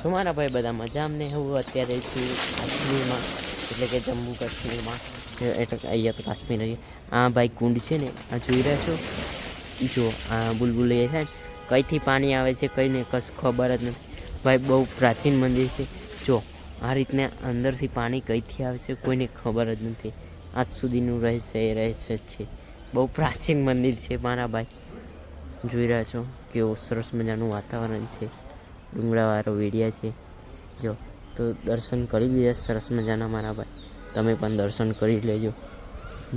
છો મારા ભાઈ? બધા મજા. અમને હું અત્યારે છું કાશ્મીરમાં, એટલે કે જમ્મુ કાશ્મીરમાં, એટલે અહીંયા તો કાશ્મીર છે. આ ભાઈ કુંડ છે ને, આ જોઈ રહ્યા છો? જો આ બુલબુલ છે ને, કઈથી પાણી આવે છે કંઈ નહીં, કશું ખબર જ નથી ભાઈ. બહુ પ્રાચીન મંદિર છે. જો આ રીતના અંદરથી પાણી કઈથી આવે છે કોઈને ખબર જ નથી. આજ સુધીનું રહસ્ય એ રહસ્ય જ છે. બહુ પ્રાચીન મંદિર છે મારા ભાઈ. જોઈ રહ્યા છો કેવું સરસ મજાનું વાતાવરણ છે, ડુંગરાવાળો વેડિયા છે. જો તો દર્શન કરી લીધા સરસ મજાના મારા ભાઈ. તમે પણ દર્શન કરી લેજો.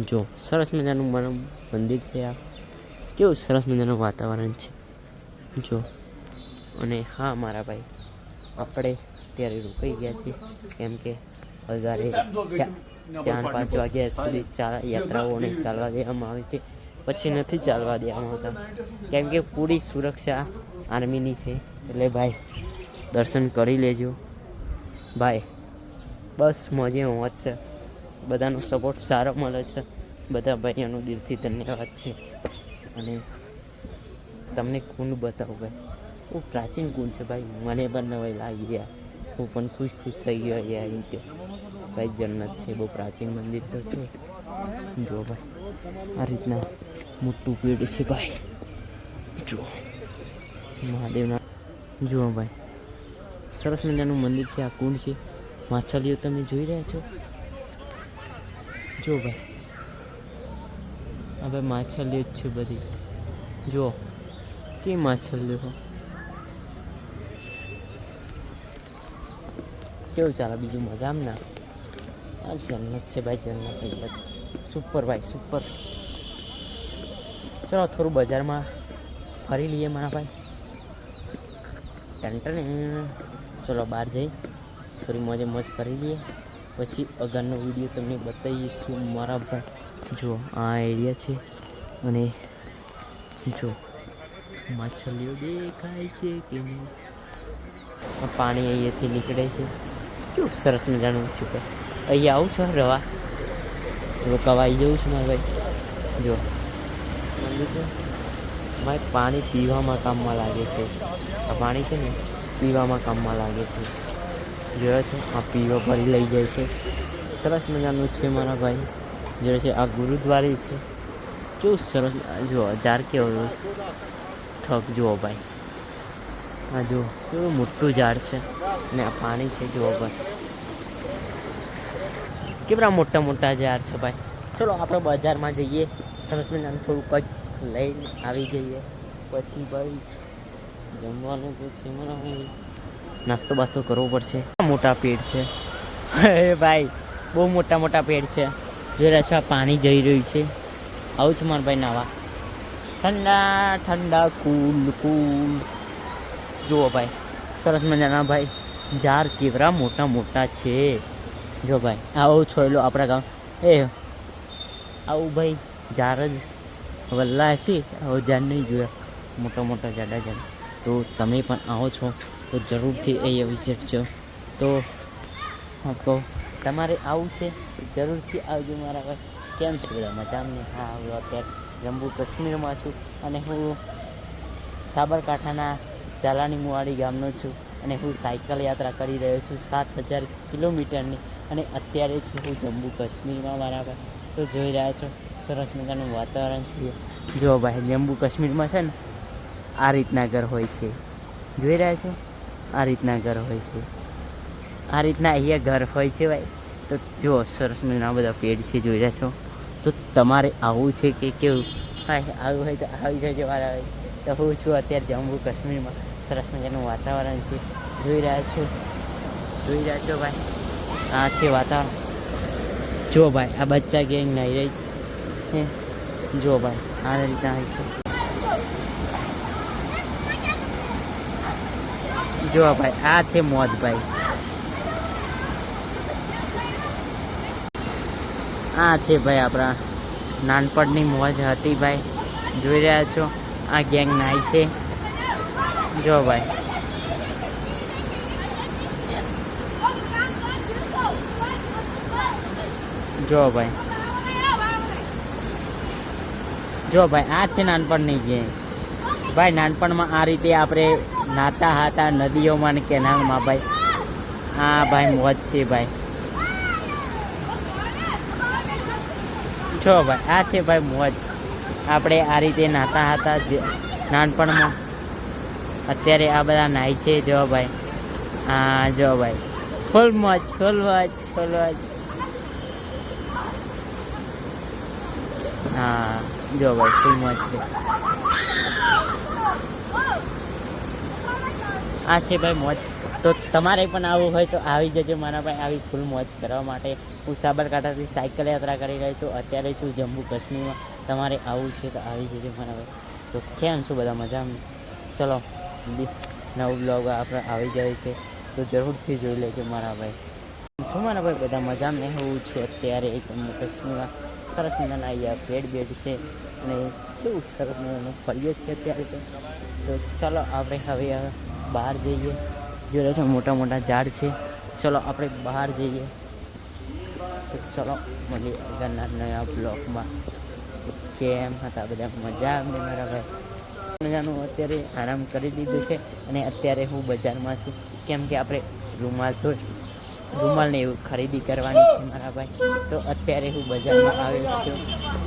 જો સરસ મજાનું મારું મંદિર છે. આ કેવું સરસ મજાનું વાતાવરણ છે જો. અને હા મારા ભાઈ, આપણે અત્યારે રોકાઈ ગયા છીએ કેમ કે વધારે 4-5 વાગ્યા સુધી યાત્રાઓને ચાલવા દેવામાં આવે છે, પછી નથી ચાલવા દેવામાં આવતા કેમ કે પૂરી સુરક્ષા આર્મીની છે. એટલે ભાઈ દર્શન કરી લેજો ભાઈ. બસ મોજે મોજ છે. બધાનો સપોર્ટ સારો મળે છે. બધા ભાઈઓનો દિલથી ધન્યવાદ છે. અને તમને કુંડ બતાવું ભાઈ, બહુ પ્રાચીન કુંડ છે ભાઈ. મને પણ નવાઈ લાગી ગયા, હું પણ ખુશ થઈ ગયો અહીંયા આવીને કે ભાઈ જન્નત છે. બહુ પ્રાચીન મંદિર તો છે. જો ભાઈ આ રીતના મોટું પેડ છે ભાઈ. જો મહાદેવના જુઓ ભાઈ, સરસ મજાનું મંદિર છે. આ કુંડ છે. માછલીઓ તમે જોઈ રહ્યા છો? જો ભાઈ આ ભાઈ માછલીઓ જ છે બધી. જો કે માછલીઓ કેવું ચાલે બીજું મજા? આમ ના આ જન્નત છે ભાઈ, જન્નત એટલે સુપર ભાઈ સુપર. ચલો થોડું બજારમાં ફરી લઈએ મારા ભાઈ. ચલો બહાર જઈ થોડી મોજે મોજ કરી લઈએ, પછી આગળનો વિડીયો તમને બતાવીશું મારા ભાઈ. જો આ એરિયા છે અને જો માછલીઓ દેખાય છે કે નહીં? પાણી અહીંયાથી નીકળે છે. કેવું સરસ મજાનું છે ભાઈ. અહીંયા આવું છે રવા કવાઈ જવું છે મારા ભાઈ. જો ભાઈ પાણી પીવામાં કામમાં લાગે છે. આ પાણી છે ને પીવામાં કામમાં લાગે છે. જોયો છો આ પીવા ભરી લઈ જાય છે. સરસ મજાનું છે મારા ભાઈ. જોયો છે આ ગુરુદ્વારી છે. કેવું સરસ. જો ઝાડ કેવો થક જુઓ ભાઈ. આ જો કેવું મોટું ઝાડ છે ને આ પાણી છે. જુઓ ભાઈ કેવડા મોટા મોટા ઝાડ છે ભાઈ. ચલો આપણે બજારમાં જઈએ, સરસ મજાનું થોડું કંઈક લઈને આવી જઈએ, પછી ભાઈ જમવાનું તો છે મને. નાસ્તો બાસ્તો કરવો પડશે. મોટા પેડ છે ભાઈ, બહુ મોટા મોટા પેડ છે. જોઈ રહ્યા છો આ પાણી જઈ રહ્યું છે. આવું છે મારા ભાઈ નાવા. ઠંડા ઠંડા કુલ કુલ. જુઓ ભાઈ સરસ મજાના ભાઈ ઝાડ કેવડા મોટા મોટા છે. જો ભાઈ આવું છોડલો આપણા ગામ એ આવું ભાઈ ઝાડ જ વલ્લા છે. આવું ઝાડ નહીં જોયા, મોટા મોટા ઝાડા ઝાડ. તો તમે પણ આવો છો તો જરૂરથી અહીંયા વિઝિટ છો. તો હા કહો તમારે આવું છે જરૂરથી આવજો મારા ભાઈ. કેમ છે બધા મજામાં? હા હું અત્યારે જમ્મુ કાશ્મીરમાં છું અને હું સાબરકાંઠાના ચાલાની મુવાડી ગામનો છું અને હું સાયકલ યાત્રા કરી રહ્યો છું 7000 કિલોમીટરની. અને અત્યારે છું હું જમ્મુ કાશ્મીરમાં મારા ભાઈ. તો જોઈ રહ્યા છો સરસ મજાનું વાતાવરણ છે. જો ભાઈ જમ્મુ કાશ્મીરમાં છે ને આ રીતના ઘર હોય છે. જોઈ રહ્યા છો આ રીતના ઘર હોય છે. આ રીતના અહીંયા ઘર હોય છે ભાઈ. તો જો સરસ મજાના બધા પેડ છે. જોઈ રહ્યા છો. તો તમારે આવવું છે કે કેવું? હા આવું હોય તો આવી જજો મારા ભાઈ. તો હું છું અત્યારે જમ્મુ કાશ્મીરમાં. સરસ મજાનું વાતાવરણ છે. જોઈ રહ્યા છો ભાઈ. આ છે વાતાવરણ. જો ભાઈ આ બચ્ચા ગેંગ નાહી રહી છે. જો ભાઈ આ રીતના હોય છે. જો ભાઈ આ છે મોજ ભાઈ. આ છે ભાઈ આપણા નાનપણની મોજ હતી ભાઈ. જોઈ રહ્યા છો આ ગેંગ નાહી છે. જો ભાઈ જો ભાઈ આ છે નાનપણની ગેંગ ભાઈ. નાનપણમાં આ રીતે આપણે નાતા હતા નદીઓમાં ને કેનાલમાં ભાઈ. હા ભાઈ મોજ છે ભાઈ. જો ભાઈ આ છે ભાઈ મોજ. આપણે આ રીતે નાતા હતા નાનપણમાં. અત્યારે આ બધા નાય છે. જો ભાઈ હા જો ભાઈ ફૂલ મોજ ફૂલ મોજ ફૂલ મોજ. હા જો ભાઈ ફૂલ મોજ છે. આ છે ભાઈ મોજ. તો તમારે પણ આવવું હોય તો આવી જજો મારા ભાઈ આવી ફૂલ મોજ કરવા માટે. હું સાબરકાંઠાથી સાયકલ યાત્રા કરી રહ્યો છું. અત્યારે છું જમ્મુ કાશ્મીરમાં. તમારે આવવું છે તો આવી જજો મારા ભાઈ. તો કેમ છો બધા મજામાં? ચલો નવું બ્લોગ આપણે આવી જાય છે તો જરૂરથી જોઈ લેજો મારા ભાઈ. શું મારા ભાઈ બધા મજામાં નહીં હોવું છું. અત્યારે જમ્મુ કાશ્મીરમાં સરસ મજાના અહીંયા બેડ છે અને કેવું સરસ મજાનું ફરીએ છીએ અત્યારે તો ચલો આપણે હવે બહાર જઈએ. જોડે છે મોટા મોટા ઝાડ છે. ચલો આપણે બહાર જઈએ. તો ચલો મળીએ આગળના નયા બ્લોગમાં. કેમ હતા બધા મજા અમને મારા ભાઈ? મજાનું અત્યારે આરામ કરી દીધું છે અને અત્યારે હું બજારમાં છું. કેમ કે આપણે રૂમાલને એવું ખરીદી કરવાની છે મારા ભાઈ. તો અત્યારે હું બજારમાં આવ્યો છું.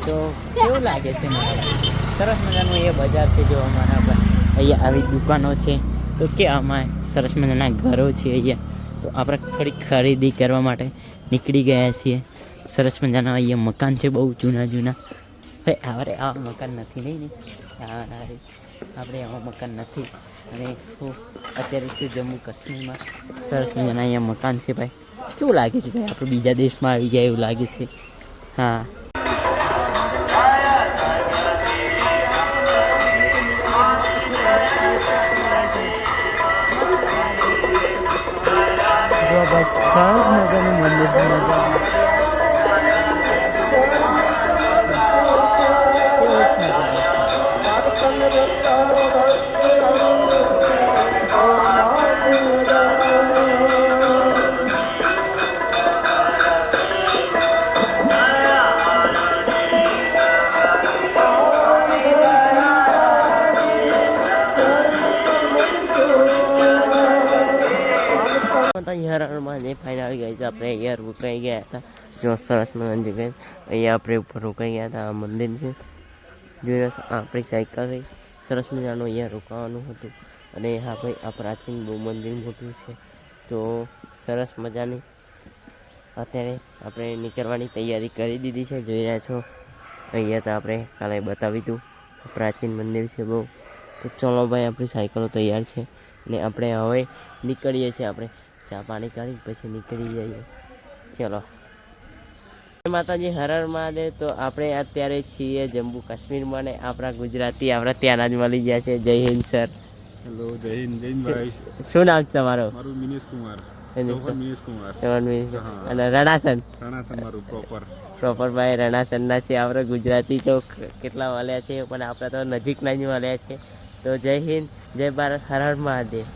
તો કેવું લાગે છે મારા ભાઈ? સરસ મજાનું એ બજાર છે જો અમારા ભાઈ. અહીંયા આવી દુકાનો છે તો કે આમાં સરસ મજાના ઘરો છે અહીંયા. તો આપણે થોડી ખરીદી કરવા માટે નીકળી ગયા છીએ. સરસ મજાના અહીંયા મકાન છે બહુ જૂના ભાઈ. આવા મકાન નથી નહીં ને આપણે આવા મકાન નથી. અને હું અત્યારે છું જમ્મુ કાશ્મીરમાં. સરસ મજાના અહીંયા મકાન છે ભાઈ. કેવું લાગે છે ભાઈ? આપણે બીજા દેશમાં આવી ગયા એવું લાગે છે. હા સરસ મજાનું મંદિર છે. યારમાં જે ફાઇનલ આવી ગઈ છે. આપણે અહીંયા રોકાઈ ગયા હતા. જો સરસ મજાની જગ્યાએ અહીંયા આપણે ઉપર રોકાઈ ગયા હતા. આ મંદિર છે જોઈ આપણી સાયકલ રહી. સરસ મજાનું અહીંયા રોકાવાનું હતું. અને હા ભાઈ આ પ્રાચીન બહુ મંદિર મોટું છે. તો સરસ મજાની અત્યારે આપણે નીકળવાની તૈયારી કરી દીધી છે. જોઈ રહ્યા છો અહીંયા તો આપણે કાલે બતાવી હતું પ્રાચીન મંદિર છે બહુ. તો ચલો ભાઈ આપણી સાયકલો તૈયાર છે અને આપણે હવે નીકળીએ છીએ. આપણે ચા પાણી કરી પછી નીકળી જઈએ. ચલો માતાજી હર હર મહાદેવ. તો આપણે અત્યારે છીએ જમ્મુ કાશ્મીરમાં ને આપણા ગુજરાતી આપણા ત્યાંના જ મળી ગયા છે. જય હિન્દ સર. હેલો જય હિન્દ ભાઈ. શું નામ છે તમારું? મારું મિનેશ કુમાર. અને રણાસન મારું પ્રોપર ભાઈ રણાસનના છે. આપણે ગુજરાતી તો કેટલા મળ્યા છે પણ આપણે તો નજીકના જ મળ્યા છે. તો જય હિન્દ જય ભારત હર હર મહાદેવ.